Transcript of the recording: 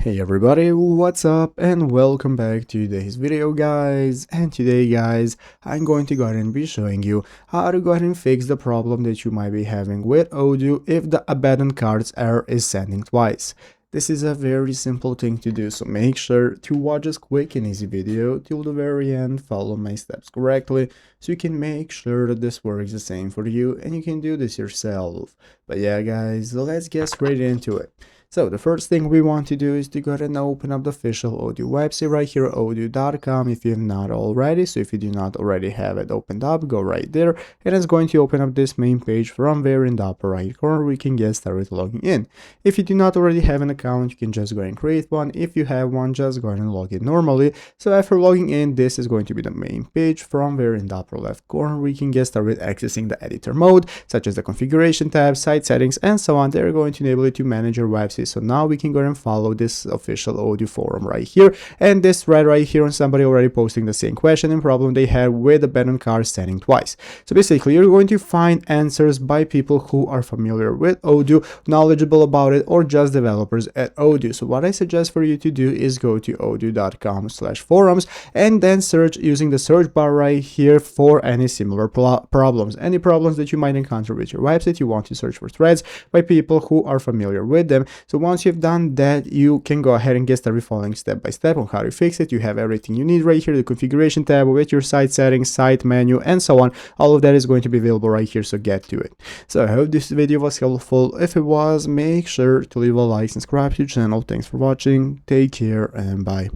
Hey everybody, what's up and welcome back to today's video guys. And today guys, I'm going to go ahead and be showing you how to go ahead and fix the problem that you might be having with Odoo if the abandoned carts error is sending twice. This is a very simple thing to do, so make sure to watch this quick and easy video till the very end, follow my steps correctly, so you can make sure that this works the same for you and you can do this yourself. But yeah guys, let's get straight into it. So the first thing we want to do is to go ahead and open up the official Odoo website right here, odoo.com, if you have not already. So if you do not already have it opened up, go right there and it's going to open up this main page. From there in the upper right corner we can get started logging in. If you do not already have an account, you can just go ahead and create one. If you have one, just go ahead and log in normally. So after logging in, this is going to be the main page. From there in the upper left corner we can get started accessing the editor mode, such as the configuration tab, site settings, and so on. They're going to enable you to manage your website. So now we can go ahead and follow this official Odoo forum right here, and this thread right here on somebody already posting the same question and problem they had with abandoned cars sending twice. So basically you're going to find answers by people who are familiar with Odoo, knowledgeable about it, or just developers at Odoo. So what I suggest for you to do is go to odoo.com/forums and then search using the search bar right here for any similar problems. Any problems that you might encounter with your website, you want to search for threads by people who are familiar with them. So once you've done that, you can go ahead and get started following step by step on how to fix it. You have everything you need right here, the configuration tab with your site settings, site menu, and so on. All of that is going to be available right here, so get to it. So I hope this video was helpful. If it was, make sure to leave a like, subscribe to the channel. Thanks for watching, take care, and bye.